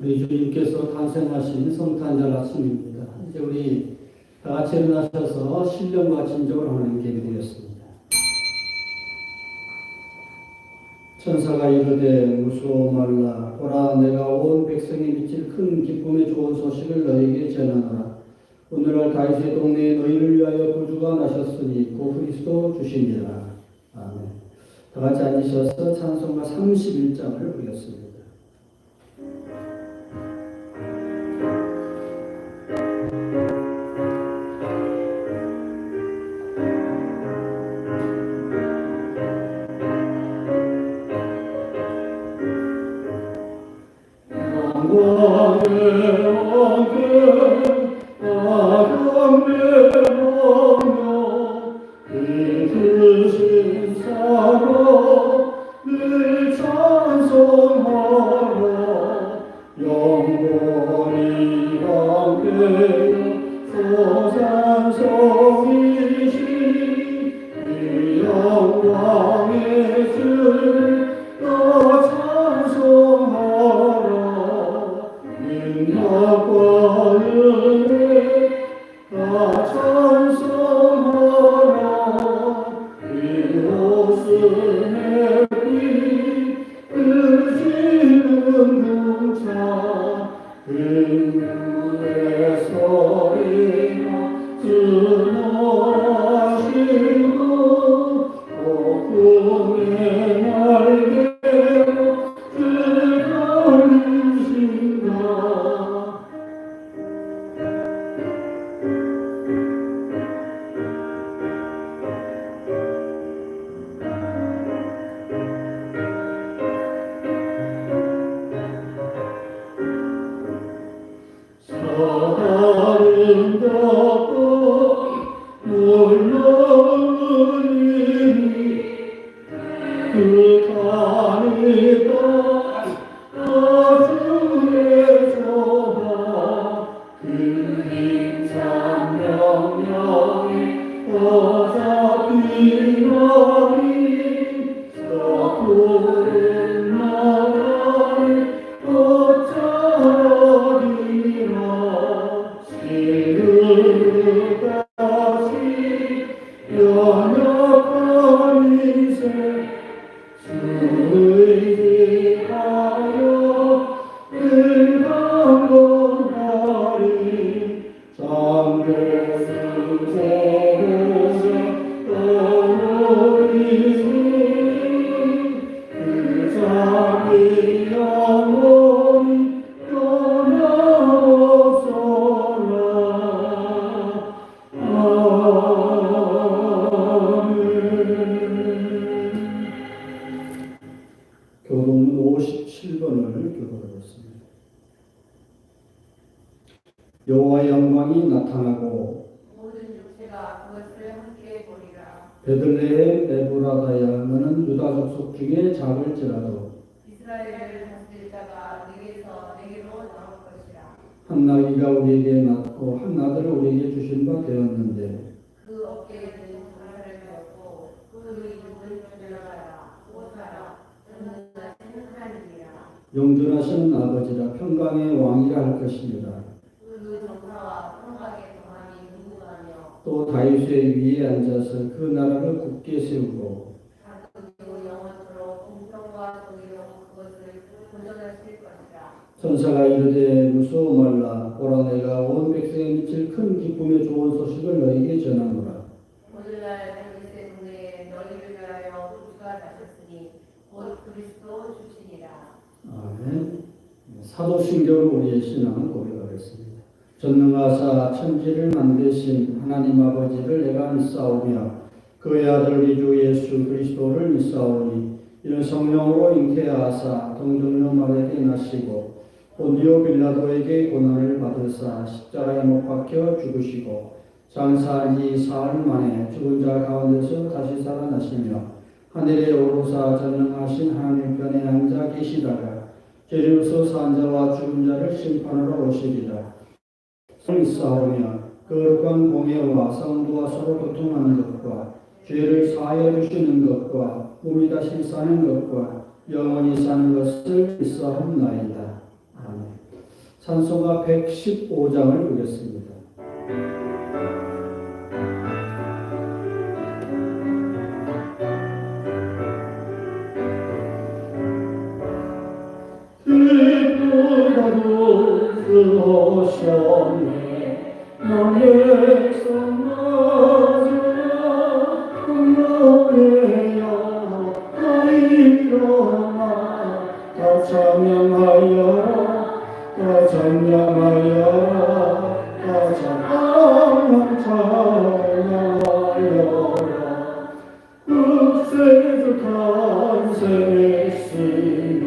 우리 주님께서 탄생하신 성탄절 아침입니다. 이제 우리 다 같이 일어나셔서 신령과 진정을 하는 계획이 되었습니다. 천사가 이르되 무서워 말라. 보라, 내가 온 백성이 미칠 큰 기쁨의 좋은 소식을 너희에게 전하노라. 오늘날 다윗의 동네에 너희를 위하여 구주가 나셨으니 그 그리스도 주시니라. 아멘. 다 같이 앉으셔서 찬송가 31장을 보겠습니다. 교동문 57번을 교독하겠습니다. 여호와의 영광이 나타나고 모든 육체가 그것을 함께 보리라. 베들레헴 에브라다야, 너는 유다 족속 중에 작을지라도 이스라엘을 다스릴 자가 네게서 네게로 나올 것이라. 한 나귀가 우리에게 낳고 한 나귀를 우리에게 주신 바 되었는데 그 어깨에는 장사를 메었고 그 이름은 변화라 오사라 전능하신 하나님이라. 영존하신 아버지라 평강의 왕이라 할 것입니다. 그 정사와 평강의 동함이 누구가며 또 다윗의 위에 앉아서 그 나라를 굳게 세우고 그리고 영원토록 공평과 정의로 그것을 보존하실 것이라. 천사가 이르되 무서워 말라. 보라, 내가 온 백성에 미칠 큰 기쁨의 좋은 소식을 너희에게 전하노라. 오늘날 다윗의 동네에 너희를 위하여 구주가 나셨으니 곧 그리스도 주시니라. 아멘. 사도신경으로 우리의 신앙을 고백하겠습니다. 전능하사 천지를 만드신 하나님 아버지를 내가 믿사오며 그의 아들 우리 주 예수 그리스도를 믿사오니 이는 성령으로 잉태하사 동정녀 마리아에게 나시고 본디오 빌라도에게 고난을 받으사 십자가에 못 박혀 죽으시고 장사한 지 사흘 만에 죽은 자 가운데서 다시 살아나시며 하늘에 오르사 전능하신 하나님 편에 앉아 계시다가 죄리로서 산 자와 죽은 자를 심판하러 오시리라. 성있사오며 거룩한 공예와 성도와 서로 교통하는 것과 죄를 사하여 주시는 것과 몸이 다시 사는 것과 영원히 사는 것을 믿사옵나이다. 아멘. 찬송가 115장을 보겠습니다. 기쁘다고 들어오셨네 너의 성마주라 공로해요 다 일어나 다 찬양하여 다 찬양하여 다 찬양하여라 흑세주 탄생했으니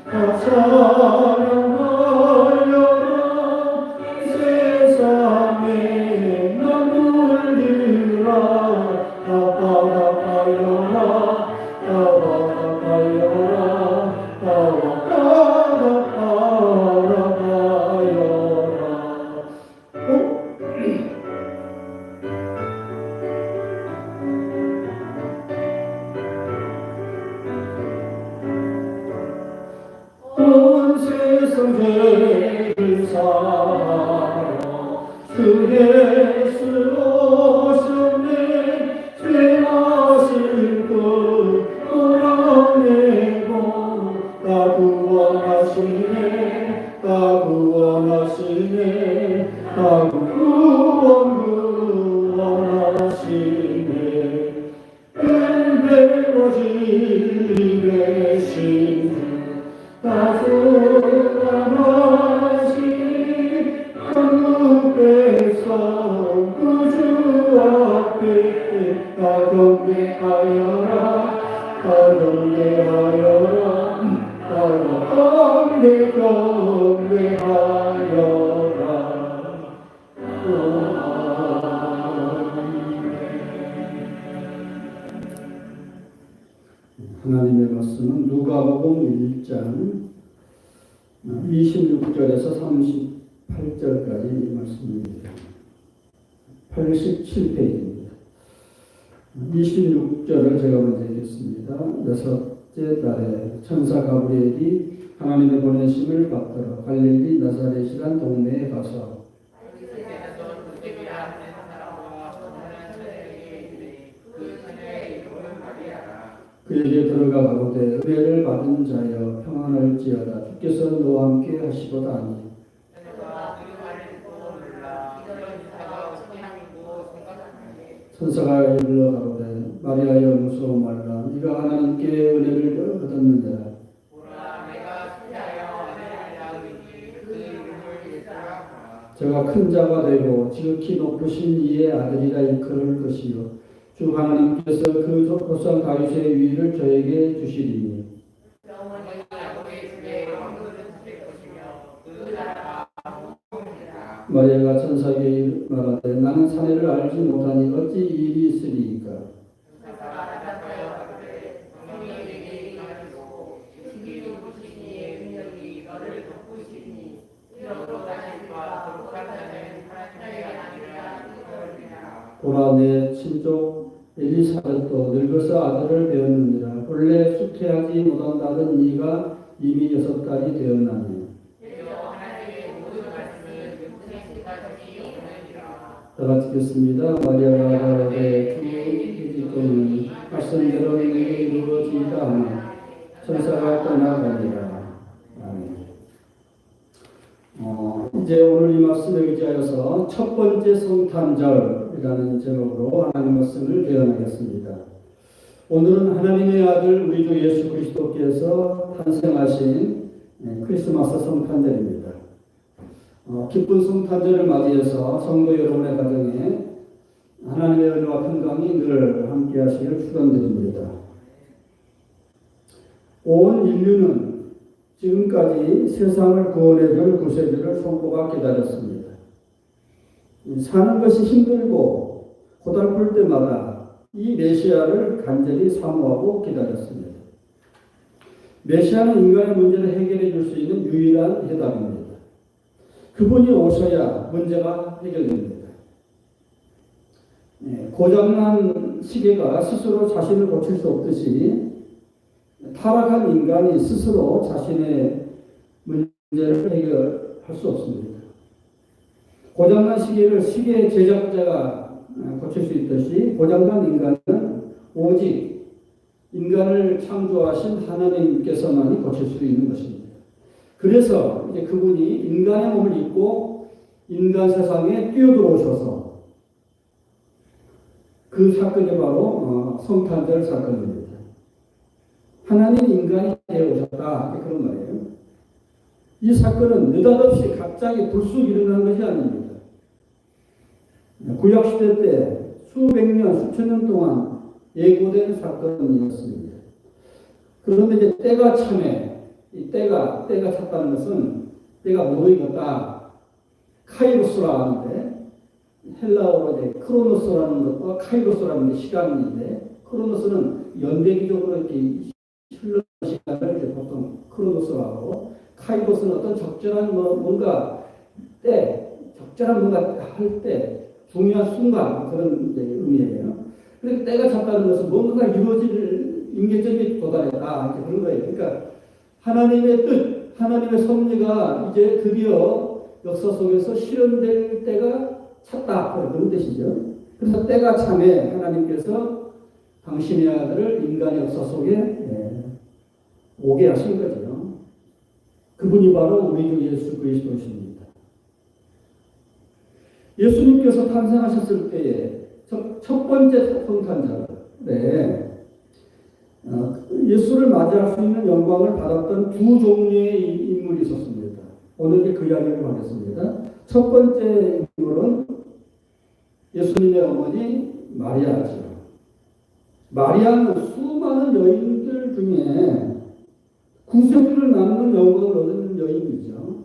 다 찬양하여라 세상에 나물리라 따바라바여라 따바라바여라 온 세상 죄를 사하여 주 예수 오셨네 죄마실 것 몰아내고 다 구원하시네 다 구원하시네 다 구원하시네 은혜로 지배신 다소간하시니 한국에서 구주 앞에 다 경배하여라 다 경배하여라 다 경배하여라 하나님의 말씀은 누가복음 1장 26절에서 38절까지 말씀입니다. 87페이지입니다. 26절을 제가 먼저 읽겠습니다. 여섯째 달에 천사 가브리엘이 하나님의 보내심을 받들어 갈릴리 나사렛이란 동네에 가서 그에게 들어가 가로되 은혜를 받은 자여 평안할지어다 주께서 너와 함께 하시도다니 천사가 일러 가로되 마리아여 무서워 말라 네가 하나님께 은혜를 얻었느니라 저가 큰 자가 되고 지극히 높으신 이의 아들이라 일컬을 것이요 주 하나님께서 그 조상 다윗의 위를 저에게 주시리니 마리아가 천사에게 말하되 나는 사내를 알지 못하니 어찌 이 일이 있으리이까 보라 내 친족 엘리사벳도 늙어서 아들을 배웠느니라 본래 수태하지 못한다던 네가 이미 6달이 되었나니 다 같이 읽겠습니다. 마리아가 가로되 주 기지권은 말씀대로 내게 이루어지다 하니 천사가 떠나가니라. 아멘. 이제 오늘 이 말씀에 의지하여서 첫 번째 성탄절이라는 제목으로 하나님 말씀을 개헌하겠습니다. 오늘은 하나님의 아들 우리 주 예수 그리스도께서 탄생하신 크리스마스 성탄절입니다. 기쁜 성탄절을 맞이해서 성도 여러분의 가정에 하나님의 은혜와 평강이 늘 함께 하시기를 축원드립니다. 온 인류는 지금까지 세상을 구원해줄 구세주를 손꼽아 기다렸습니다. 사는 것이 힘들고 고달플 때마다 이 메시아를 간절히 사모하고 기다렸습니다. 메시아는 인간의 문제를 해결해 줄 수 있는 유일한 해답입니다. 그분이 오셔야 문제가 해결됩니다. 고장난 시계가 스스로 자신을 고칠 수 없듯이 타락한 인간이 스스로 자신의 문제를 해결할 할 수 없습니다. 고장난 시계를 시계 제작자가 고칠 수 있듯이 고장난 인간은 오직 인간을 창조하신 하나님께서만이 고칠 수 있는 것입니다. 그래서 이제 그분이 인간의 몸을 입고 인간 세상에 뛰어들어오셔서 그 사건이 바로 성탄절 사건입니다. 하나님 인간이 되어오셨다 그런 말이에요. 이 사건은 느닷없이 갑자기 불쑥 일어난 것이 아닙니다. 구약시대 때 수백 년, 수천 년 동안 예고된 사건이었습니다. 그런데 이제 때가 참에, 이 때가 찼다는 것은 때가 무르익었다. 카이로스라 하는데, 헬라어로 이제 크로노스라는 것과 카이로스라는 게 시간인데, 크로노스는 연대기적으로 이렇게 흘러가는 시간을 이제 보통 크로노스라고 하고, 카이로스는 어떤 적절한 뭔가 적절한 뭔가 할 때, 중요한 순간 그런 이제 의미예요. 그러니까 때가 찼다는 것은 뭔가가 이루어질 인계점이 도달했다 이렇게 그런 거예요. 그러니까 하나님의 뜻, 하나님의 섭리가 이제 드디어 역사 속에서 실현될 때가 찼다 그런 뜻이죠. 그래서 때가 참에 하나님께서 당신의 아들을 인간의 역사 속에 오게 하신 거죠. 그분이 바로 우리 주 예수 그리스도이십니다. 예수님께서 탄생하셨을 때에 첫 번째 성탄절에 예수를 맞이할 수 있는 영광을 받았던 두 종류의 인물이 있었습니다. 오늘 그 이야기를 하겠습니다. 첫 번째 인물은 예수님의 어머니 마리아죠. 마리아는 수많은 여인들 중에 구세주를 낳는 영광을 얻는 여인이죠.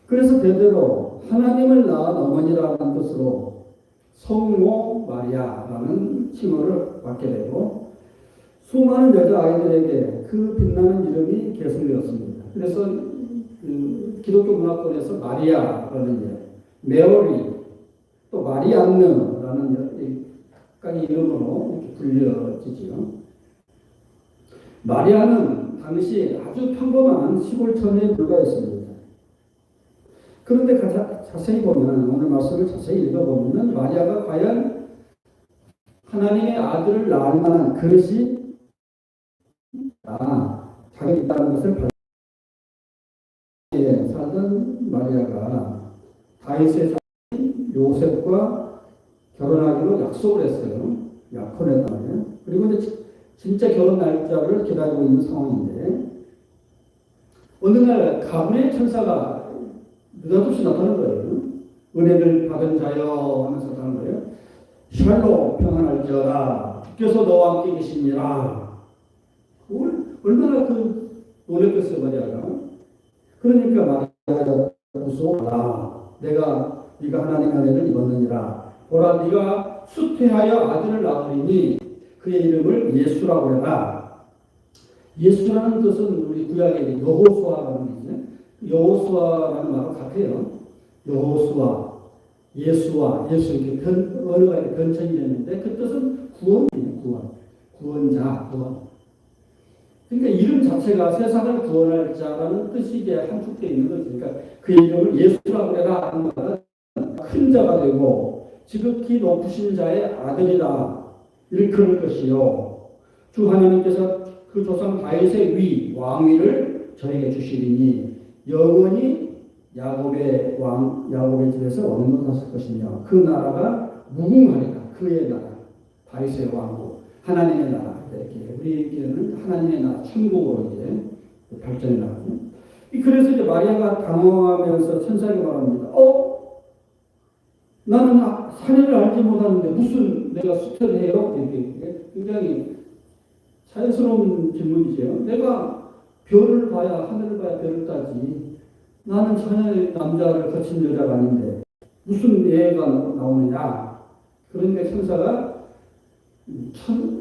그래서 대대로 하나님을 낳은 어머니라는 뜻으로 성모 마리아라는 칭호를 받게 되고 수많은 여자아이들에게 그 빛나는 이름이 계승되었습니다. 그래서 그 기독교 문화권에서 마리아라는 이름, 메어리, 또 마리안느라는 각각의 이름으로 이렇게 불려지지요. 마리아는 당시 아주 평범한 시골처녀에 불과했습니다. 그런데 자세히 보면, 오늘 말씀을 자세히 읽어보면 마리아가 과연 하나님의 아들을 낳을 만한 그릇이 자격이 있다는 것을 살던 마리아가 다윗의 자손 요셉과 결혼하기로 약속을 했어요. 약혼했다고요. 그리고 이제 진짜 결혼 날짜를 기다리고 있는 상황인데 어느 날 가브리엘 천사가 느닷없이 나타난 거예요. 은혜를 받은 자여 하면서 나타난 거예요. 샬롬 평안할지어다. 주께서 너와 함께 계시니라. 얼마나 놀랬겠어요 마리아가. 그러니까 마리아가 무서워라. 네가 하나님의 은혜를 입었느니라. 보라 네가 수태하여 아들을 낳으리니 그의 이름을 예수라고 해라. 예수라는 뜻은 우리 구약의 여호수아라는 뜻이죠. 여호수아라는 말과 같아요. 여호수아, 예수와 예수 이렇게 언어가 변천이 됐는데 그 뜻은 구원이에요. 구원자, 구원. 그러니까 이름 자체가 세상을 구원할 자라는 뜻이 이제 함축되어 있는 거죠. 그러니까 그 이름을 예수라고 해라 하는 말은 큰 자가 되고 지극히 높으신 자의 아들이라 일컬을 것이요. 주 하나님께서 그 조상 다윗의 왕위를 저에게 주시리니 영원히 야곱의 집에서 왕노하실 것이며 그 나라가 무궁하리라. 그의 나라, 다윗의 왕국, 하나님의 나라. 이렇게 우리에게는 하나님의 나라, 천국으로 이제 발전해 나가죠. 그래서 이제 마리아가 당황하면서 천사에게 말합니다. 나는 사례를 알지 못하는데 무슨 내가 수태를 해요? 이렇게 굉장히 자연스러운 질문이죠. 내가 별을 봐야 하늘을 봐야 별을 따지. 나는 전혀 남자를 거친 여자가 아닌데 무슨 예가 나오느냐. 그러니까 천사가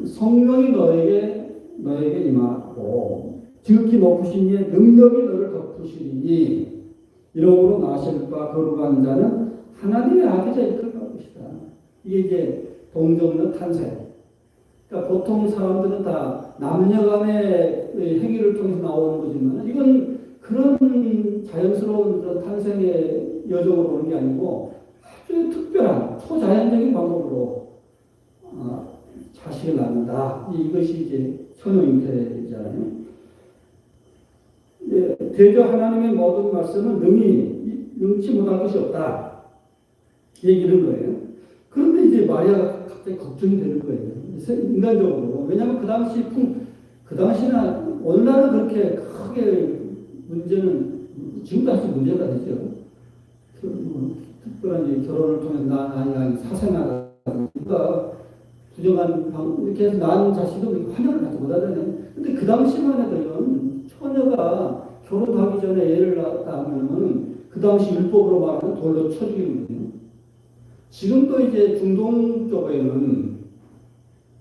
성령이 너에게 임하고 지극히 높으신 이의 능력이 너를 덮으시리니 이러므로 나실 바 거룩한 자는 하나님의 아기자 이끌 것이다. 이게 이제 동정녀 탄생. 그러니까 보통 사람들은 다 남녀간의 행위를 통해서 나오는 거지만 이건 그런 자연스러운 그런 탄생의 여정으로 오는 게 아니고 아주 특별한 초자연적인 방법으로 자식을 낳는다. 이것이 이제 천호 잉태잖아요. 대저 하나님의 모든 말씀은 능치 못할 것이 없다. 얘기를 거예요. 그런데 이제 마리아가 갑자기 걱정이 되는 거예요. 인간적으로. 왜냐하면 그 당시나 오늘날은 그렇게 크게 문제는 지금도 사실 문제가 되죠. 특별한 결혼을 통해 사생아가 부정한 이렇게 해서 낳은 자식은 환영을 받지 못하잖아요. 근데 그 당시만 해도요, 처녀가 결혼하기 전에 애를 낳았다 하면은 그 당시 율법으로 말하면 돌로 쳐 죽이거든요. 지금도 이제 중동 쪽에는,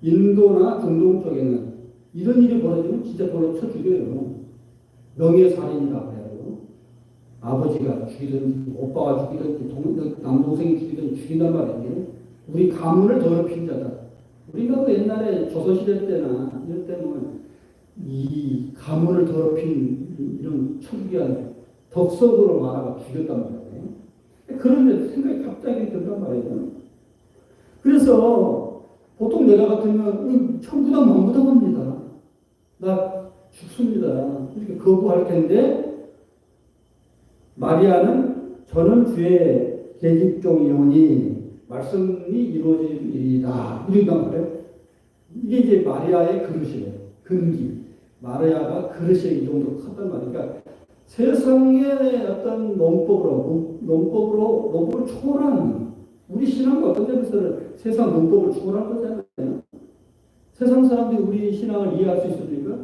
인도나 중동 쪽에는 이런 일이 벌어지면 진짜 돌로 쳐 죽여요. 명예살인이라고 해요. 아버지가 죽이든지, 오빠가 죽이든지, 남동생이 죽이든지 죽인단 말이에요. 우리 가문을 더럽힌 자다. 우리가 옛날에 조선시대 때나 이럴 때는 이 가문을 더럽힌 이런 초기한 덕석으로 말하고 죽였단 말이에요. 그런 생각이 갑자기 든단 말이에요. 그래서 보통 내가 같으면 천부당 만부당합니다. 나 죽습니다. 이렇게 거부할 텐데 마리아는 저는 주의 계집종이오니 말씀이 이루어지리이다. 이런단 말이에요. 이게 이제 마리아의 그릇이에요. 근기. 마리아가 그릇이 이 정도 컸단 말이에요. 그러니까 세상의 어떤 논법을 초월한 우리 신앙과 어떤 점에서는 세상 논법을 초월한 거잖아요. 세상 사람들이 우리 신앙을 이해할 수 있습니까?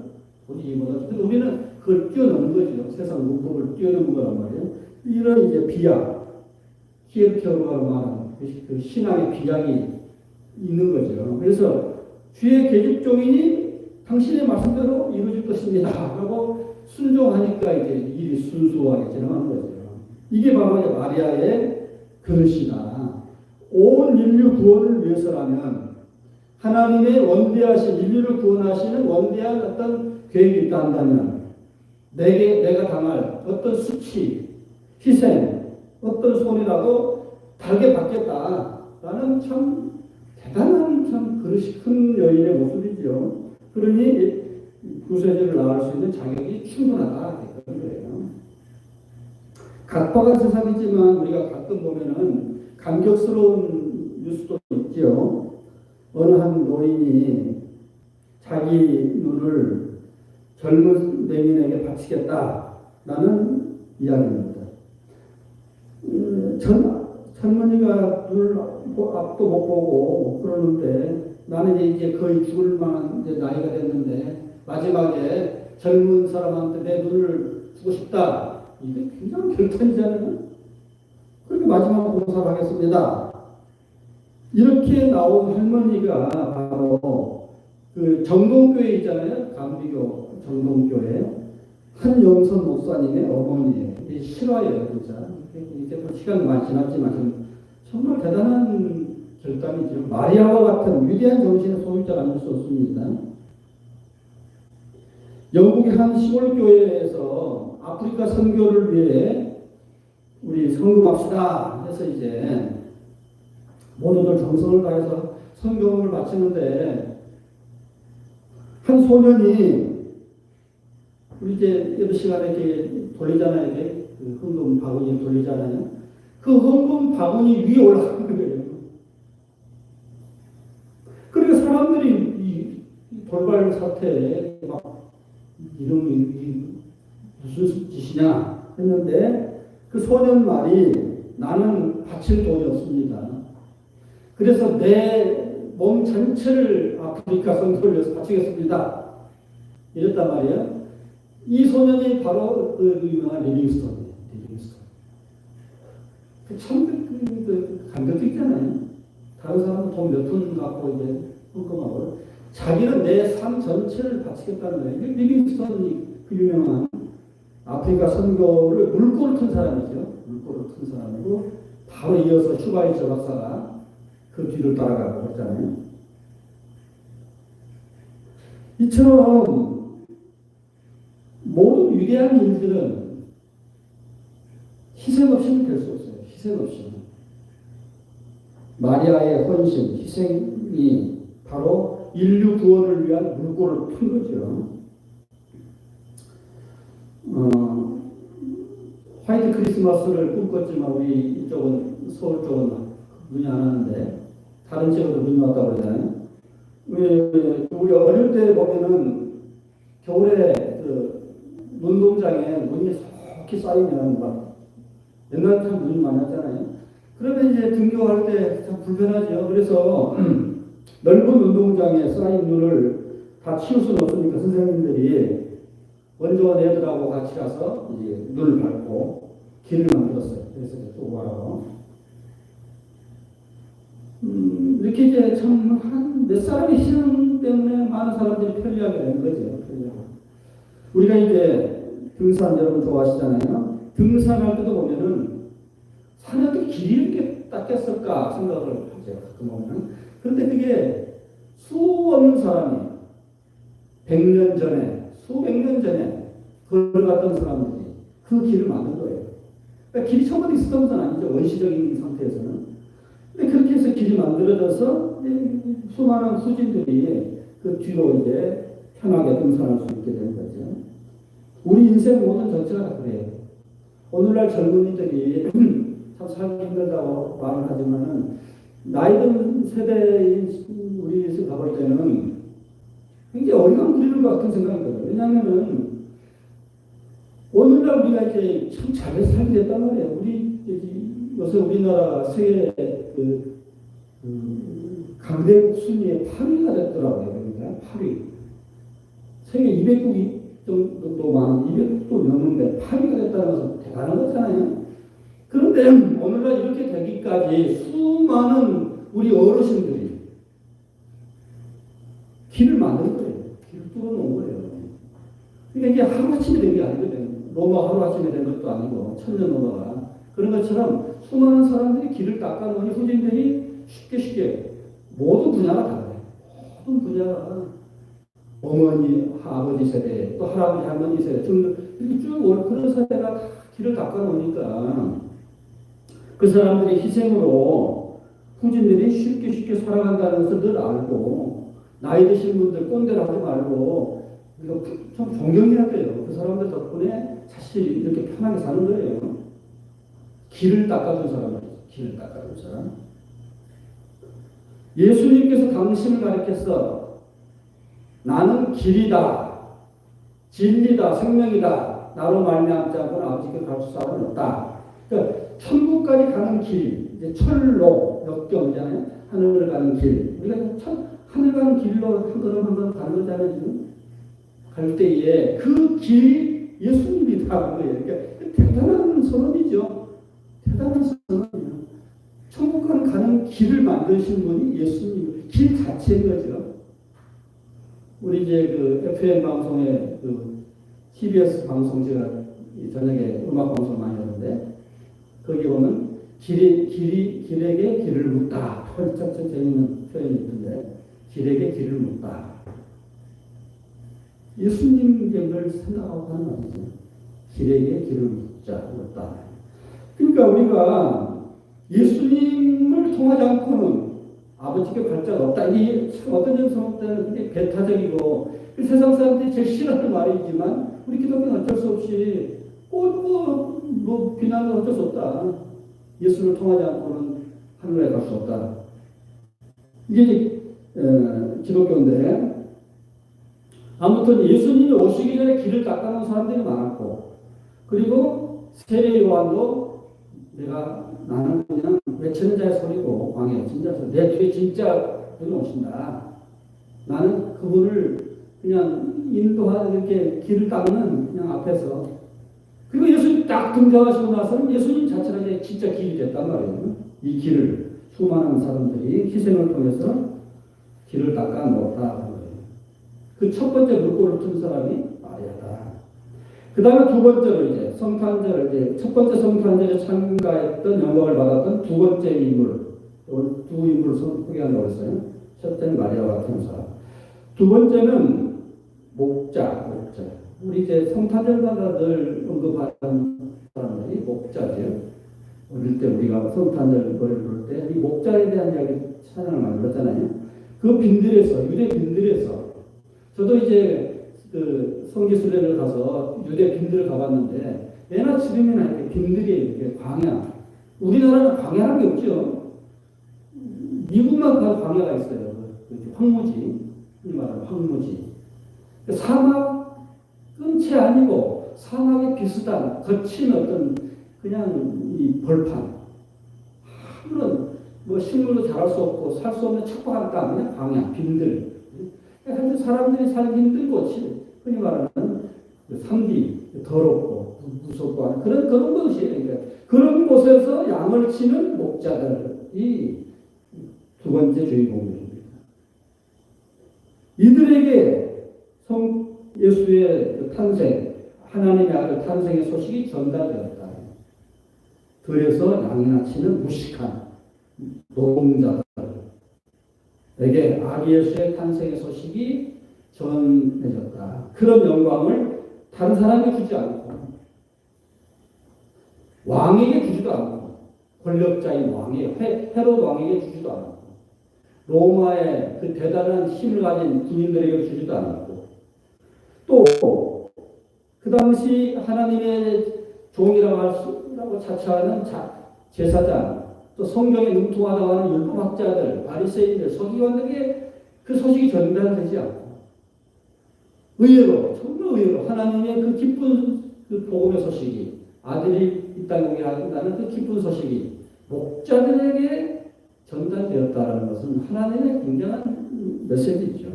우리 이해 못하죠. 근데 우리는 그걸 뛰어넘는 거죠. 세상 논법을 뛰어넘는 거란 말이에요. 이런 이제 비약, 키에르케르가로 말하는 그 신앙의 비약이 있는 거죠. 그래서 주의 계집종이니 당신의 말씀대로 이루어질 것입니다. 하고 순종하니까 이제 일이 순수하게 진행하는 거죠. 이게 바로 이제 마리아의 그릇이다. 온 인류 구원을 위해서라면 하나님의 원대하신 인류를 구원하시는 원대한 어떤 계획이 있다 한다면 내가 당할 어떤 수치, 희생, 어떤 손이라도 달게 받겠다라는 참 대단한 참 그릇이 큰 여인의 모습이죠. 그러니 구세주를 낳을 수 있는 자격이 충분하다 그런 거예요. 각박한 세상이지만 우리가 가끔 보면은 감격스러운 뉴스도 있죠. 어느 한 노인이 자기 눈을 젊은 맹인에게 바치겠다라는 이야기입니다. 젊은이가 눈을 앞도 못 보고 그러는데 나는 이제 거의 죽을 만한 이제 나이가 됐는데 마지막에 젊은 사람한테 내 눈을 주고 싶다. 이게 굉장히 결단이잖아요. 그렇게 마지막 봉사를 하겠습니다. 이렇게 나온 할머니가 바로 그 정동교회 있잖아요. 감리교 정동교회 한영선 목사님의 어머니예요. 이게 실화예요, 진짜. 이제 시간 많이 지났지만 정말 대단한 결단이죠. 마리아와 같은 위대한 정신의 소유자가 아닐 수 없습니다. 영국의 한 시골 교회에서 아프리카 선교를 위해 우리 성금합시다 해서 이제 모두들 정성을 다해서 선교를 마치는데 한 소년이 우리 이제 예배 시간에 이렇게 돌리잖아요. 이게 그 헌금 바구니 돌리잖아요. 그 헌금 바구니 위에 올라가는 거예요. 그러니까 사람들이 이 돌발 사태에 막 이런 게 무슨 짓이냐 했는데 그 소년 말이 나는 바칠 돈이 없습니다. 그래서 내 몸 전체를 아프리카 선교를 위해서 바치겠습니다. 이랬단 말이에요. 이 소년이 바로 그 유명한 리빙스톤이에요. 참 감격도 있잖아요. 다른 사람은 돈 몇 푼 갖고 이제 헌금하고 자기는 내 삶 전체를 바치겠다는 거예요. 리빙스톤이 그 유명한 아프리카 선교를 물꼬를 튼 사람이죠. 물꼬를 튼 사람이고 바로 이어서 슈바이처 박사가 그 뒤를 따라가고 했잖아요. 이처럼 모든 위대한 일들은 희생 없이. 마리아의 헌신, 희생이 바로 인류 구원을 위한 물꼬를 튼 거죠. 화이트 크리스마스를 꿈꿨지만 우리 이쪽은 서울 쪽은 눈이 안 왔는데 다른 지역도 눈이 왔다고 그러잖아요. 우리 어릴 때 보면은 겨울에 그 운동장에 눈이 속히 쌓이면 막 옛날 참 눈이 많이 왔잖아요. 그러면 이제 등교할 때 참 불편하죠. 그래서 넓은 운동장에 쌓인 눈을 다 치울 수는 없으니까 선생님들이 원조원 애들하고 같이 가서 이제 눈을 밟고 길을 만들었어요. 그래서 또 와라고. 이렇게 이제 참 한 몇 사람의 희생 때문에 많은 사람들이 편리하게 되는 거죠. 편리하게. 우리가 이제 등산 여러분 좋아하시잖아요. 등산할 때도 보면은 산에도 길이 이렇게 닦였을까 생각을 하죠. 가끔 보면. 그런데 그게 수없는 사람이 100년 전에, 수백 년 전에 걸어갔던 사람들이 그 길을 만든 거예요. 그러니까 길이 처음부터 있었던 것은 아니죠. 원시적인 상태에서는. 근데 그렇게 해서 길이 만들어져서 수많은 후진들이 그 뒤로 이제 편하게 등산할 수 있게 되는 거죠. 우리 인생 모든 전체가 다 그래요. 오늘날 젊은이들이 참 살기 힘들다고 말을 하지만은 나이 든 세대인 우리 가볼 때는 굉장히 어려운 길을 같은 생각이 들어요. 왜냐하면은 오늘날 우리가 이제 참 잘 살게 됐단 말이에요. 요새 우리나라 세계 강대국 순위에 8위가 됐더라고요. 그러니까 8위. 세계 200국이 정도 많은 200국도 넘는데 8위가 됐다는 것은 대단한 거잖아요. 그런데 오늘날 이렇게 되기까지 수많은 우리 어르신들이 길을 만든 거예요. 길을 뚫어놓은 거예요. 그러니까 이게 하루아침에 된 게 아니거든요. 로마 하루아침에 된 것도 아니고 천년 로마가. 그런 것처럼 수많은 사람들이 길을 닦아놓으니 후진들이 쉽게 모든 분야가 달라요. 모든 분야가 어머니, 아버지 세대, 또 할아버지, 할머니 세대, 이렇게 쭉 그런 세대가 다 길을 닦아놓으니까 그 사람들의 희생으로 후진들이 쉽게 살아간다는 것을 늘 알고 나이 드신 분들 꼰대를 하지 말고 이거 좀 존경해야 돼요. 그 사람들 덕분에 사실 이렇게 편하게 사는 거예요. 길을 닦아준 사람이에요. 길을 닦아준 사람. 예수님께서 당신을 가리켜서 나는 길이다, 진리다, 생명이다. 나로 말미암지 않고는 아버지께 갈 수 없다. 그러니까 천국까지 가는 길, 이제 철로 역경이잖아요. 하늘을 가는 길. 우리가 하늘 가는 길로 한 걸음 가는 거잖아요. 지금 갈 때에 그 길이 예수님이 다는 거예요. 그러니까 대단한 선언이죠. 대단한 선언이에요. 천국 가는 길을 만드신 분이 예수님, 길 자체인 거죠. 우리 이제 그 FM 방송에 그 TBS 방송 제가 저녁에 음악 방송 많이 하는데 거기 보면 길에게 길을 묻다. 참 재밌는 표현이 있던데 길에게 길을 묻다. 예수님 을 생각하고 하는 말이죠. 길에게 길을 묻다. 그러니까 우리가 예수님을 통하지 않고는 아버지께 갈 자가 없다. 이게 참 어떤 점에서 때는 배타적이고 세상 사람들이 제일 싫어하는 말이지만 우리 기독교는 어쩔 수 없이 뭐 비난은 어쩔 수 없다. 예수를 통하지 않고는 하늘에 갈 수 없다. 이게 기독교인데 아무튼 예수님이 오시기 전에 길을 닦아놓은 사람들이 많았고 그리고 세례 요한도 나는 그냥 외치는 자의 소리고 광야의 진짜 소리 내 뒤에 진짜 분이 오신다. 나는 그분을 그냥 인도하는 이렇게 길을 닦는 그냥 앞에서 그리고 예수님 딱 등장하시고 나서는 예수님 자체가 이제 진짜 길이 됐단 말이에요. 이 길을 수많은 사람들이 희생을 통해서 길을 닦아 놓았다. 그 첫 번째 물꼬를 튼 사람이 마리아다. 그 다음에 두 번째로 이제 성탄절, 이제 첫 번째 성탄절에 참가했던 영광을 받았던 두 번째 인물, 두 인물을 소개한다고 했어요. 첫째는 마리아와 같은 사람. 두 번째는 목자. 우리 이제 성탄절마다 늘 언급하는 사람들이 목자죠. 어릴 때 우리가 성탄절 노래를 부를 때 이 목자에 대한 이야기 찬양을 많이 불렀잖아요. 그 빈들에서, 유대 빈들에서, 저도 이제 그 성지순례를 가서 유대 빈들을 가봤는데, 예나 지금이나 이렇게 빈들이 이렇게 광야, 우리나라는 광야라는 게 없죠. 미국만 가도 광야가 있어요. 황무지, 이 말하는 황무지. 사막 끝이 아니고 사막에 비슷한 거친 어떤 그냥 이 벌판, 아무런 뭐 식물도 자랄 수 없고 살 수 없는 척박한 땅, 그냥 광야, 빈들. 그래서 사람들이 살기 힘들고, 흔히 말하는 산비, 더럽고 무섭고 하는 그런 것이에요. 그러니까 그런 곳에서 양을 치는 목자들이 두 번째 주인공입니다. 이들에게 예수의 탄생, 하나님의 아들 탄생의 소식이 전달되었다. 그래서 양이나 치는 무식한 노동자들에게 아기 예수의 탄생의 소식이 전해졌다. 그런 영광을 다른 사람이 주지 않고, 왕에게 주지도 않고, 권력자인 헤롯 왕에게 주지도 않고, 로마의 그 대단한 힘을 가진 군인들에게 주지도 않았고, 또 그 당시 하나님의 종이라고 자처하는 제사장, 또 성경에 능통하다고 하는 율법학자들, 바리새인들, 서기관들에게 그 소식이 전달되지 않고, 의외로, 정말 의외로 하나님의 그 기쁜 그 복음의 소식이, 아들이 이 땅에 오게 한다는 그 기쁜 소식이 목자들에게 전달되었다는 것은 하나님의 굉장한 메시지죠.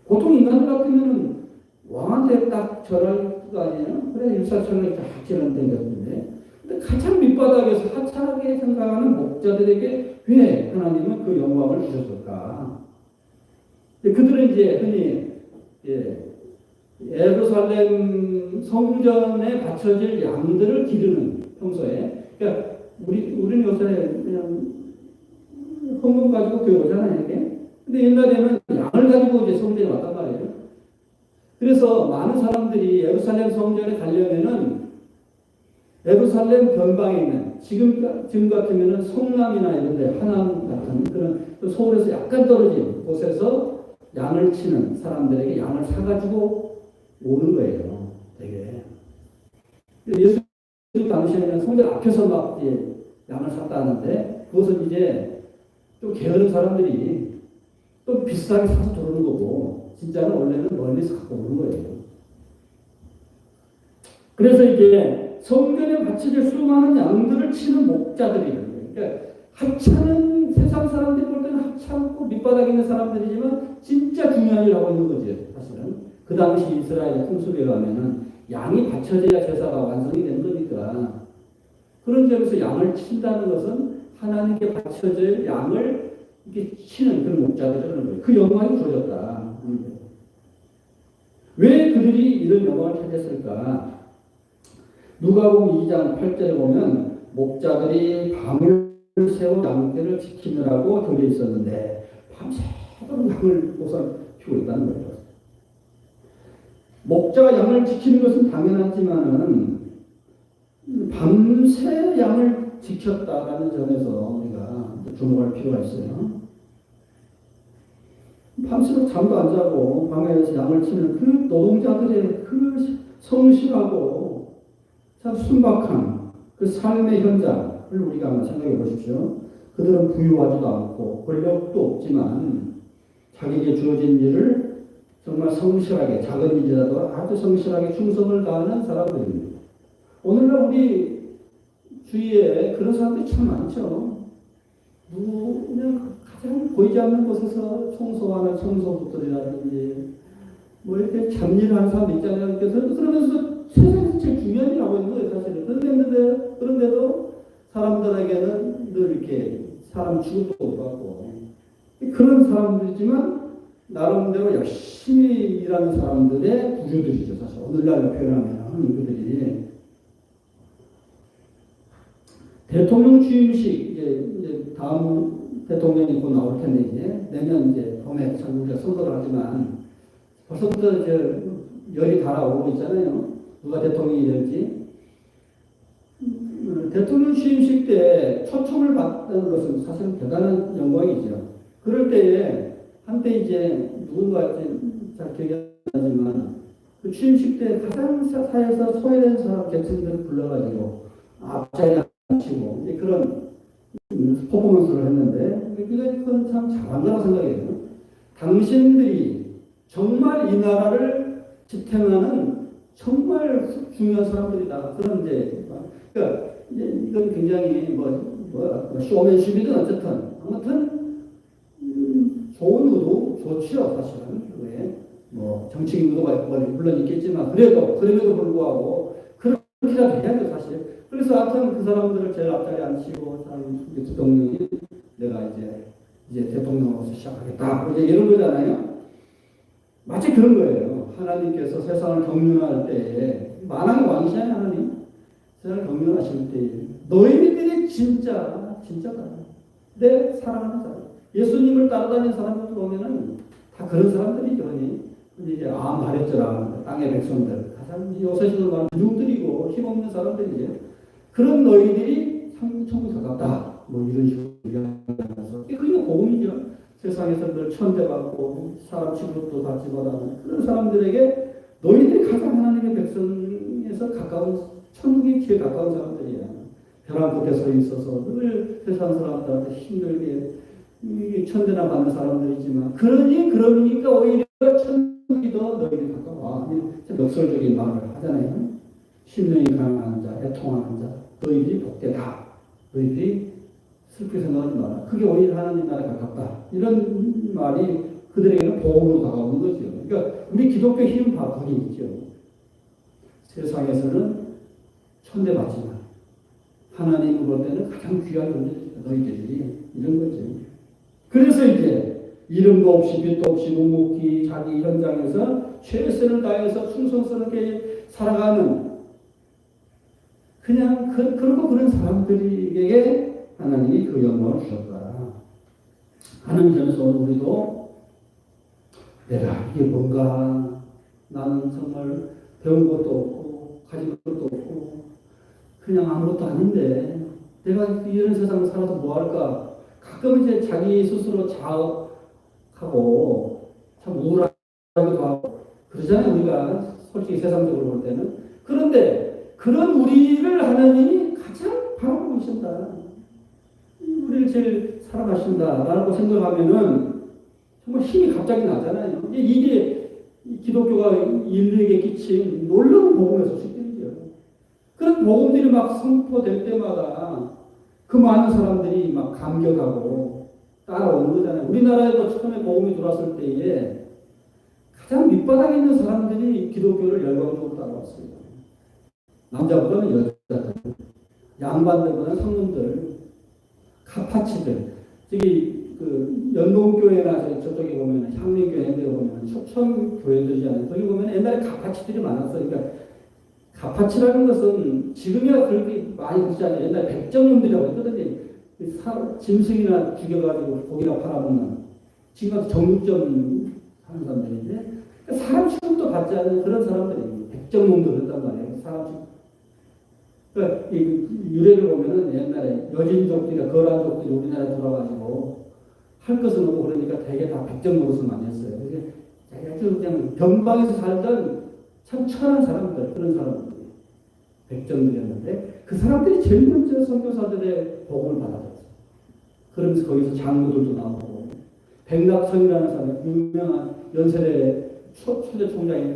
보통 인간들 같으면 왕한테 딱 절할 거 아니에요? 그래, 일사천리 이렇게 하치는 땡겼는데, 근데 가장 밑바닥에서 하찮게 생각하는 목자들에게 왜 하나님은 그 영광을 주셨을까? 그들은 이제 흔히 예루살렘 성전에 바쳐질 양들을 기르는, 평소에. 그러니까 우리는 요새 그냥 헌금 가지고 교회 오잖아요, 이게. 근데 옛날에는 양을 가지고 이제 성전에 왔단 말이에요. 그래서 많은 사람들이 예루살렘 성전에 가려면은 예루살렘 변방에 있는, 지금 같으면은 성남이나 이런 데, 하남 같은 그런 서울에서 약간 떨어진 곳에서 양을 치는 사람들에게 양을 사가지고 오는 거예요, 되게. 예수 당시에는 성전 앞에서 막 양을 샀다는데, 그것은 이제 좀 게으른 사람들이 또 비싸게 사서 들어오는 거고, 진짜는 원래는 멀리서 갖고 오는 거예요. 그래서 이게 성전에 바쳐질 수많은 양들을 치는 목자들이에요. 그러니까 하찮은, 세상 사람들이 볼 때는 하찮고 밑바닥에 있는 사람들이지만 진짜 중요한 일을 하고 있는 거지, 사실은. 그 당시 이스라엘 풍습에 가면은 양이 바쳐져야 제사가 완성이 되는 거니까. 그런 점에서 양을 친다는 것은 하나님께 바쳐질 양을 이렇게 치는 그런 목자들이라는 거예요. 그 영광이 주어졌다. 왜 그들이 이런 영광을 찾았을까? 누가복음 2장 8절에 보면 목자들이 밤을 새워 양떼를 지키느라고 들여 있었는데 밤새도록 양을 우선 피우고 있다는 거예요. 목자가 양을 지키는 것은 당연하지만은 밤새 양을 지켰다라는 점에서 우리가 주목할 필요가 있어요. 밤새도록 잠도 안 자고 밤에서 양을 치는 그 노동자들의 그 성실하고 참 순박한 그 삶의 현장을 우리가 한번 생각해 보십시오. 그들은 부유하지도 않고 권력도 없지만 자기에게 주어진 일을 정말 성실하게, 작은 일이라도 아주 성실하게 충성을 다하는 사람들입니다. 오늘날 우리 주위에 그런 사람들이 참 많죠. 그냥 가장 보이지 않는 곳에서 청소하는 청소부들이라든지 뭐 이렇게 잡일하는 사람 있잖아요. 그러면서 세상에서 제일 중요한 일을 하고 있는 거예요, 사실은. 그런데도 사람들에게는 늘 이렇게 사람 취급도 받고 그런 사람들이지만 나름대로 열심히 일하는 사람들의 부류들이죠, 사실. 오늘날로 표현하면 그들이 대통령 취임식 이제 다음 대통령이 곧 나올 텐데 이제 내년 이제 봄에 참 우리가 선거를 하지만 벌써부터 이제 열이 달아오고 있잖아요. 누가 대통령이 될지. 대통령 취임식 때 초청을 받는 것은 사실 대단한 영광이죠. 그럴 때에 한때 이제 누군가 잘 기억이 안 나지만 그 취임식 때 가장 사회에서 소외된 사람 계층들을 불러가지고 앞자리에 앉히고 이제 그런 퍼포먼스를 했는데 그건 참 잘한 거라고 생각해요. 당신들이 정말 이 나라를 지탱하는 정말 중요한 사람들이다. 그런 이제 그러니까 이건 굉장히 쇼맨십이든 어쨌든 아무튼 좋은 의도 좋지요 사실은. 왜 뭐 정치적 의도가 물론 있겠지만 그래도 불구하고 그렇게라도 해야죠 사실. 그래서 하여튼 그 사람들을 제일 앞자리에 앉히고 대통령이 내가 이제 대통령으로서 시작하겠다 이제 이런 거잖아요. 마치 그런 거예요. 하나님께서 세상을 경륜할 때에 만왕의 왕이잖아요. 하나님 세상을 경륜하실 때에 너희들이 진짜다. 내 사랑하는 사람. 예수님을 따라다니는 사람들 보면은 다 그런 사람들이죠. 이제 말했더라. 땅의 백성들 가장 요새식으로 말하면 유들이고 힘없는 사람들이죠. 그런 너희들이 천국 가깝다. 뭐 이런 식으로 얘기하면서 그게 복음이죠. 세상에서 늘 천대받고 사람 취급도 받지 못하는 그런 사람들에게 너희들이 가장 하나님의 백성에서 가까운 천국이 제일 가까운 사람들이야. 벼랑 끝에 서 있어서 늘 세상 사람들한테 힘들게 천대나 받는 사람들이지만 그러니까 오히려 천국이 더 너희들이 가까워. 역설적인 말을 하잖아요. 심령이 강한 자, 애통하는 자, 너희들이 복되다. 너희들이 슬프게 생각하지 마라. 그게 오히려 하나님 나라에 가깝다. 이런 말이 그들에게는 복음으로 다가오는 거죠. 그러니까 우리 기독교 힘은 바로 거기 있죠. 세상에서는 천대받지만 하나님 볼 때는 가장 귀한 존재입니다. 너희들이 이런 거죠. 그래서 이제 이름도 없이 빛도 없이 묵묵히 자기 현장에서 최선을 다해서 충성스럽게 살아가는 그냥 그렇고 그런 사람들에게 하나님이 그 영광을 주셨다. 하는 점에서 우리도 내가 이게 뭔가 나는 정말 배운 것도 없고 가진 것도 없고 그냥 아무것도 아닌데 내가 이런 세상을 살아서 뭐 할까? 가끔 이제 자기 스스로 자학하고 참 우울하기도 하고 그러잖아요. 우리가 솔직히 세상적으로 볼 때는. 그런데 그런 우리를 하나님이 가장 바라보고 계신다. 우리를 제일 사랑하신다라고 생각하면은 정말 힘이 갑자기 나잖아요. 이게 기독교가 인류에게 끼친 놀라운 복음의 소식들이죠. 그런 복음들이 막 선포될 때마다 그 많은 사람들이 막 감격하고 따라오는 거잖아요. 우리나라에도 처음에 복음이 들어왔을 때에 가장 밑바닥에 있는 사람들이 기독교를 열광적으로 따라왔어요. 남자보다는 여자들, 양반들보다는 성놈들, 카파치들. 저기 그 연동교회나 저쪽에 보면 향림교회 데 보면 초청 교회들이잖아요. 거기 보면 옛날에 카파치들이 많았어요. 그러니까 카파치라는 것은 지금이야 그렇게 많이 그렇잖아요. 옛날에 백정놈들이라고 했거든요. 짐승이나 죽여가지고 고기나 팔아먹는 지금 와서 정육점 하는 사람들인데 사람 취급도 받지 않는 그런 사람들이 백정놈들 그랬단 말이에요. 사람 취급. 그러니까 이 유래를 보면은 옛날에 여진족들이나 거란족들이 우리나라에 들어와가지고 할 것은 없고 그러니까 되게 다 백정 노릇을 많이 했어요. 그냥 변방에서 살던 참 천한 사람들, 그런 사람들, 백정들이었는데 그 사람들이 제일 먼저 선교사들의 복음을 받았어요. 그러면서 거기서 장로들도 나오고 백낙성이라는 사람, 유명한 연세대 초대 총장이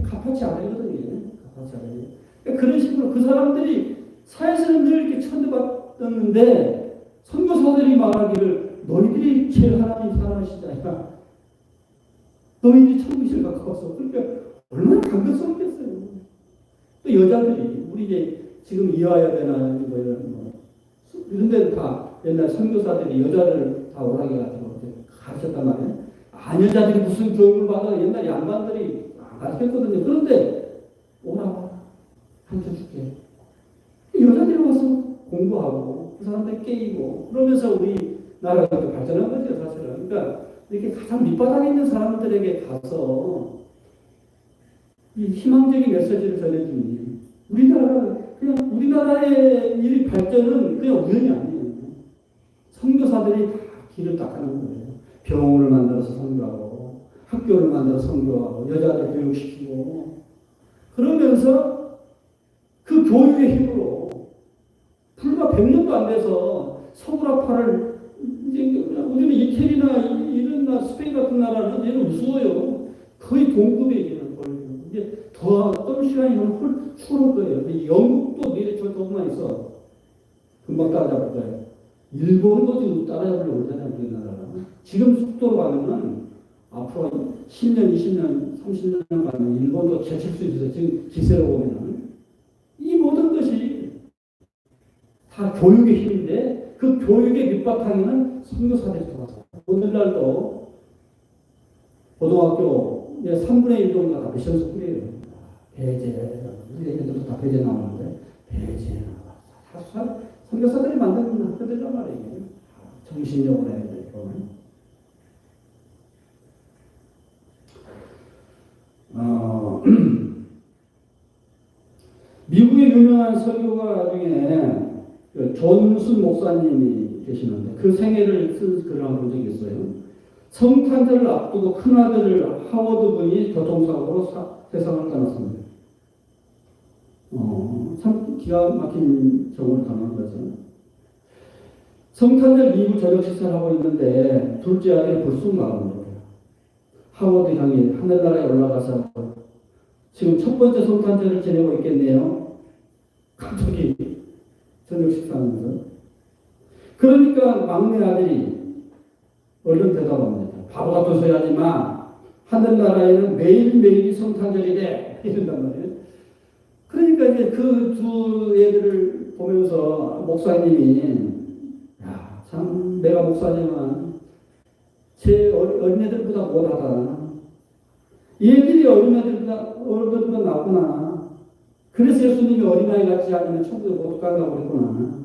카파치 아들이거든요. 카파치 아들이. 그러니까 그런 식으로 그 사람들이 사회에서는 늘 이렇게 천대받았는데 선교사들이 말하기를 너희들이 제일 하나님 사랑하시잖아. 너희들이 천국이 제일 가까웠어. 그러니까 얼마나 감격스럽겠어요. 또 여자들이 우리 이제 지금 이화여대나 뭐 이런 데는 다 옛날 선교사들이 여자를 다 오라게 가지고 가르쳤단 말이에요. 아녀자들이 무슨 교육을 받아 옛날 양반들이 가르쳤거든요. 그런데 오라고 가르쳐줄게. 여자들이 와서 공부하고 그 사람들 깨이고 그러면서 우리 나라가 이렇게 발전한 거죠 사실은. 그러니까 이렇게 가장 밑바닥에 있는 사람들에게 가서 이 희망적인 메시지를 전해주니 우리나라 그냥 우리나라의 이 발전은 그냥 우연이 아니에요. 선교사들이 다 길을 닦아놓은 거예요. 병원을 만들어서 선교하고, 학교를 만들어서 선교하고, 여자들 교육시키고, 그러면서 그 교육의 힘으로 불과 100년도 안 돼서 서구라파를 우리는 이태리나 이런 스페인 같은 나라는 얘는 우스워요. 거의 동급이에요. 이제 더 어떤 시간이 홀 추울 거예요. 영국도 미래 조금만 있어. 금방 따라잡을 거예요. 일본도 지금 따라잡으려고 그러잖아요. 우리나라가. 지금 속도로 가면은 앞으로 10년, 20년, 30년 가면 일본도 제칠 수 있어요. 지금 기세로 보면은. 이 모든 것이 다 교육의 힘인데 그 교육의 밑바탕에는 선교사들이 들어왔어요. 오늘날도 고등학교 3분의 1 정도가 다 미션 스쿨이에요. 배제, 우리 애들도 다 배제 나오는데 배제, 선교사들이 만든 학교들이란 말이에요. 정신력으로 해야 되고. 미국의 유명한 설교가 중에 존 무슨 목사님이 계시는데 그 생애를 쓴 글을 한번 본 적이 있어요. 성탄절을 앞두고 큰아들 하워드 군이 교통사고로 세상을 떠났습니다. 참 기가 막힌 경우를 당한 거죠. 성탄절 이후 저녁 식사를 하고 있는데 둘째 아들이 불쑥 나오는 거예요. 하워드 형이 하늘나라에 올라가서 지금 첫 번째 성탄절을 지내고 있겠네요. 갑자기 저녁 식사하면서. 그러니까 막내 아들이 얼른 대답합니다. 바보 같은 소리 하지 마. 하늘나라에는 매일매일이 성탄절이래. 이런단 말이에요. 그러니까 이제 그 두 애들을 보면서 목사님이 야, 참 내가 목사지만 제 어린애들보다 못하다. 얘들이 어린애들보다 낫구나. 그래서 예수님이 어린아이 같지 않으면 천국에 못 간다고 그랬구나.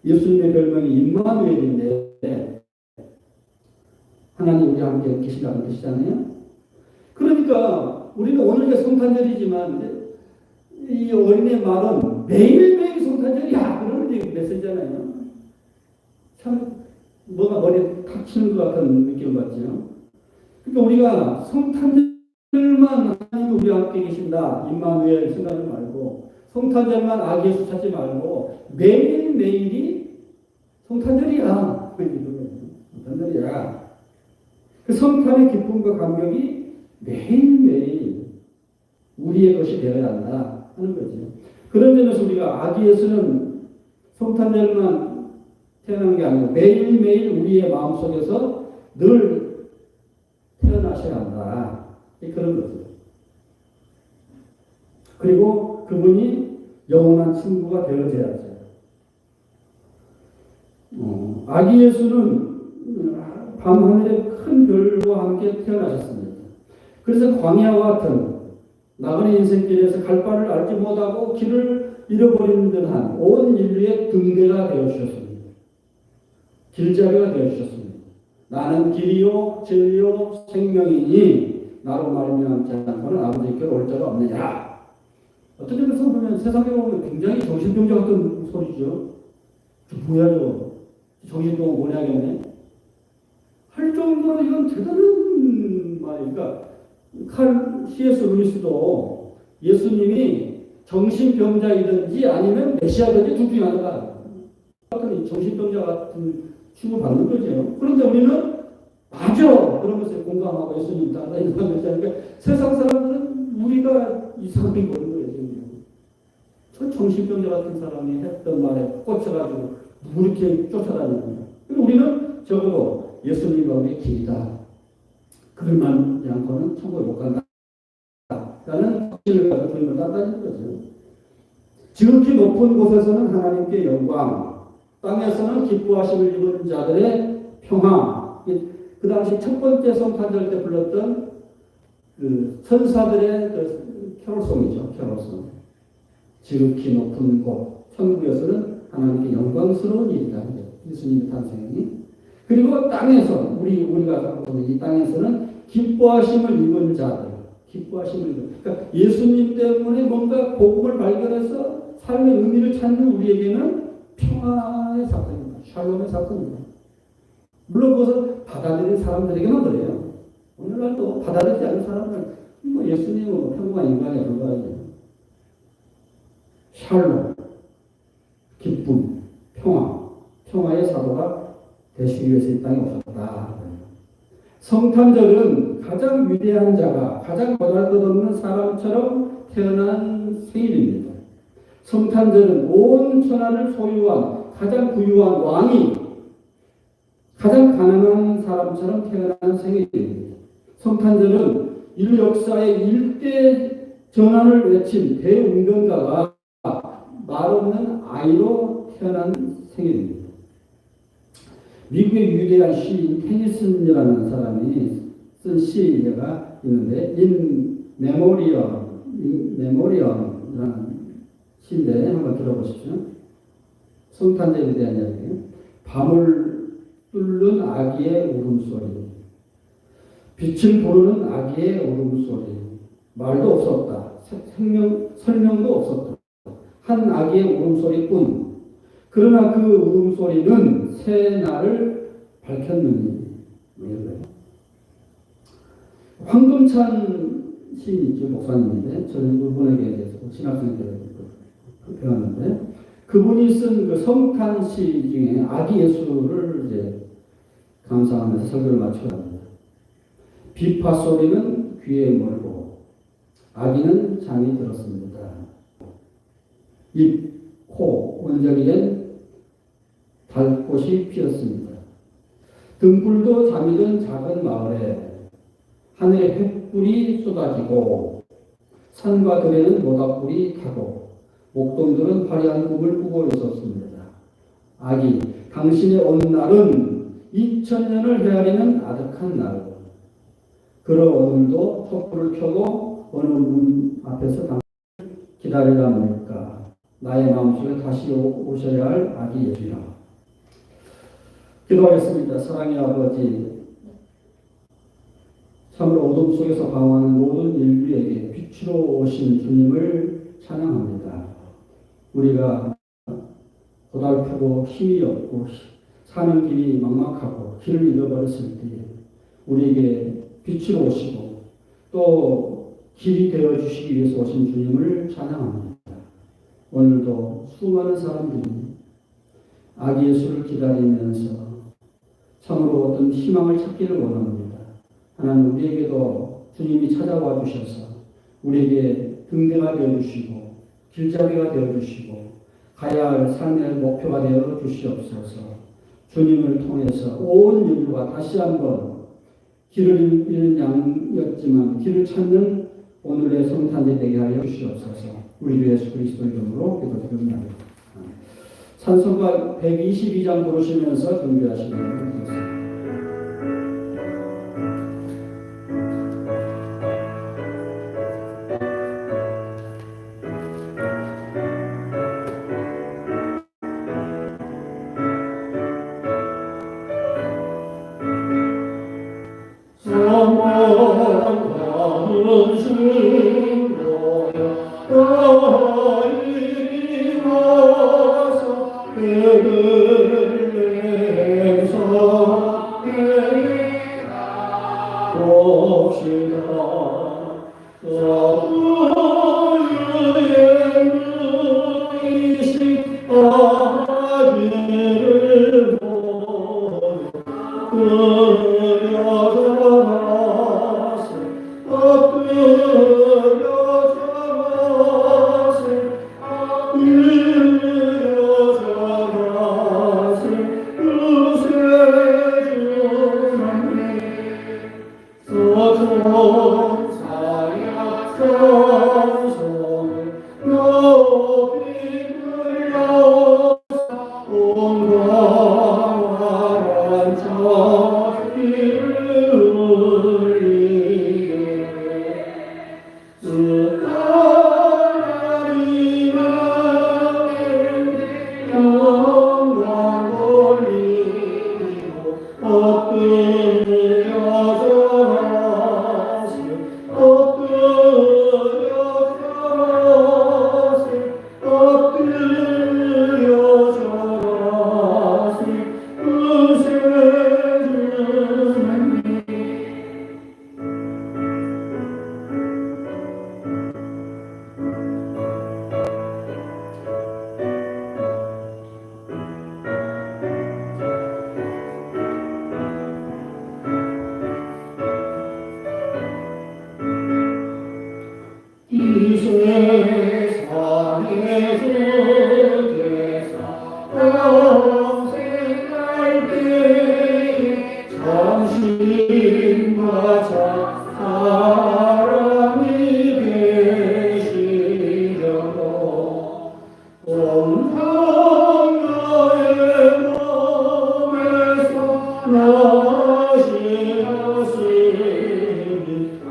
예수님의 별명이 임마누엘인데 하나님 우리와 함께 계시다는 뜻이잖아요. 그러니까 우리는 오늘 성탄절이지만 이 어린의 말은 매일매일 성탄절이야. 그런 메시지잖아요. 참 뭐가 머리에 탁 치는 것 같은 느낌 받죠. 그러니까 우리가 성탄절만 하나님 우리와 함께 계신다. 임마누엘 생각하지 말고 성탄절만 아기 예수 찾지 말고 매일매일이 성탄절이야. 성탄절이야. 그 성탄의 기쁨과 감격이 매일매일 우리의 것이 되어야 한다 하는 거죠. 그런 점에서 우리가 아기 예수는 성탄절만 태어난 게 아니고 매일매일 우리의 마음속에서 늘 태어나셔야 한다. 그런 거죠. 그리고 그분이 영원한 친구가 되어져야죠. 아기 예수는 밤하늘의 큰 별과 함께 태어나셨습니다. 그래서 광야와 같은 나그네 인생길에서 갈 바를 알지 못하고 길을 잃어버리는 듯한 온 인류의 등대가 되어주셨습니다. 길잡이가 되어주셨습니다. 나는 길이요 진리요 생명이니 나로 말미암지 않고는 아버지께로 올 자가 없느냐. 어떤 점에서 보면 세상에 보면 굉장히 정신병자 같은 소리죠. 뭐야 저 정신병 뭐냐겠네. 할 정도로 이건 대단한 말이니까 C.S. 루이스도 예수님이 정신병자이든지 아니면 메시아든지 둘 중에 하나가 같은 정신병자 같은 취급을 받는 거죠. 그런데 우리는 맞아 그런 것에 공감하고 예수님 따라 이런 메시아니까 세상 사람들은 우리가 이상하게 보는 거예요. 저 정신병자 같은 사람이 했던 말에 꽂혀가지고 이렇게 쫓아다니는 거예요. 우리는 적어도 예수님과 우리의 길이다. 그를 만지 않고는 천국에 못 간다. 라는 확신을 가지고 주님을 따라다니는 거죠. 지극히 높은 곳에서는 하나님께 영광, 땅에서는 기뻐하심을 입은 자들의 평화. 그 당시 첫 번째 성탄절 때 불렀던 그 천사들의 그 캐롤송이죠. 캐롤송. 지극히 높은 곳, 천국에서는 하나님께 영광스러운 일이다. 예수님의 탄생이. 그리고 땅에서 우리가 보는 이 땅에서는 기뻐하심을 입은 자들, 기뻐하시는 거예요. 그러니까 예수님 때문에 뭔가 복음을 발견해서 삶의 의미를 찾는 우리에게는 평화의 사건입니다. 샬롬의 사건입니다. 물론 그것을 받아들인 사람들에게만 그래요. 오늘날도 받아들이지 않는 사람은 뭐 예수님은 평범한 인간에 불과해요. 샬롬, 기쁨, 평화의 사도가 되시기 위해서 이 땅에 오셨다. 성탄절은 가장 위대한 자가 가장 보잘것없는 사람처럼 태어난 생일입니다. 성탄절은 온 천하를 소유한 가장 부유한 왕이 가장 가난한 사람처럼 태어난 생일입니다. 성탄절은 인류 역사의 일대 전환을 외친 대운동가가 말없는 아이로 태어난 생일입니다. 미국의 위대한 시인 테니슨이라는 사람이 쓴 시가 있는데 In Memoriam이라는 시인데 한번 들어보십시오. 성탄절에 대한 이야기예요. 밤을 뚫는 아기의 울음소리, 빛을 부르는 아기의 울음소리, 말도 없었다. 설명도 없었다. 한 아기의 울음소리뿐. 그러나 그 울음소리는 새 날을 밝혔느니. 황금찬 시인이죠. 목사님인데 저는 그분에게 대해서 신학생에 대해서 배웠는데 그분이 쓴 그 성탄시 중에 아기 예수를 이제 감상하면서 설교를 마쳐갑니다. 비파 소리는 귀에 멀고 아기는 잠이 들었습니다. 입, 코, 온전히엔 달꽃이 피었습니다. 등불도 잠이 든 작은 마을에 하늘에 횃불이 쏟아지고 산과 들에는 모닥불이 타고 목동들은 화려한 꿈을 꾸고 있었습니다. 아기, 당신의 온 날은 2000년을 헤아리는 아득한 날. 그러 오늘도 촛불을 켜고 어느 문 앞에서 당신을 기다리다 보니까 나의 마음속에 다시 오셔야 할 아기 예수야. 기도하겠습니다. 사랑의 아버지, 참으로 어둠 속에서 방황하는 모든 인류에게 빛으로 오신 주님을 찬양합니다. 우리가 고달프고 힘이 없고 사는 길이 막막하고 길을 잃어버렸을 때 우리에게 빛으로 오시고 또 길이 되어주시기 위해서 오신 주님을 찬양합니다. 오늘도 수많은 사람들이 아기 예수를 기다리면서 참으로 어떤 희망을 찾기를 원합니다. 하나님 우리에게도 주님이 찾아와 주셔서 우리에게 등대가 되어주시고 길잡이가 되어주시고 가야 할 삶의 목표가 되어 주시옵소서. 주님을 통해서 온 인류가 다시 한번 길을 잃은 양이었지만 길을 찾는 오늘의 성탄이 되게 하여 주시옵소서. 우리 주 예수 그리스도 이름으로 기도드립니다. 찬송가 122장 부르시면서 준비하시기 바랍니다.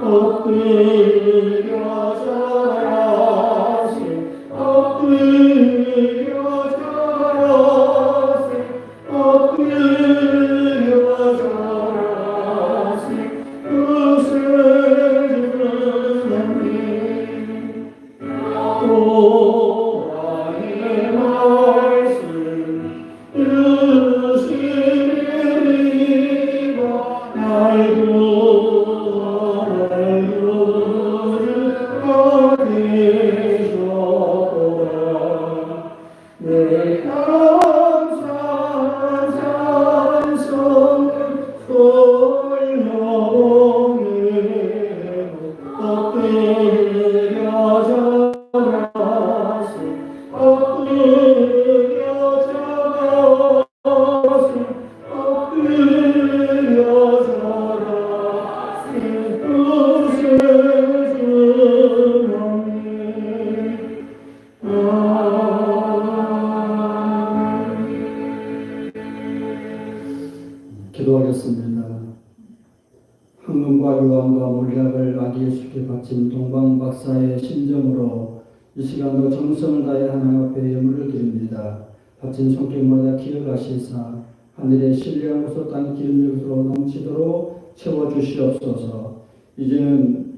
엎드려 절하세 엎드려 절하세 엎드려 절하세 뜻을 주님 여호와의 말씀 유시리가 알고 내 감사한 찬송을 돌려보내고 엎드려 절하세 엎드려 절하세 엎드려 절하세 뜻을 기도하겠습니다. 황금과 유황과 몰약을 아기 예수께 바친 동방 박사의 심정으로 이 시간도 정성을 다해 하나님 앞에 예물을 드립니다. 바친 손길마다 기억하시사 하늘의 신령하고서 땅의 기름으로 넘치도록 채워주시옵소서. 이제는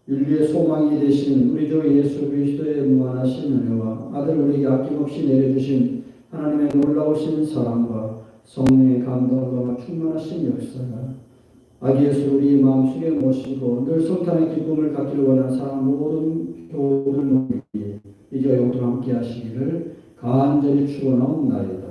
인류의 소망이 되신 우리 주 예수 그리스도의 무한하신 은혜와 아들 우리에게 아낌없이 내려주신 하나님의 놀라우신 사랑과 성령의 감동과 충만하신 역사가 아기 예수 우리 마음속에 모시고 늘 성탄의 기쁨을 갖기를 원하는 사람 모든 교우들 모두 이제 영도 함께 하시기를 간절히 축원하옵나이다.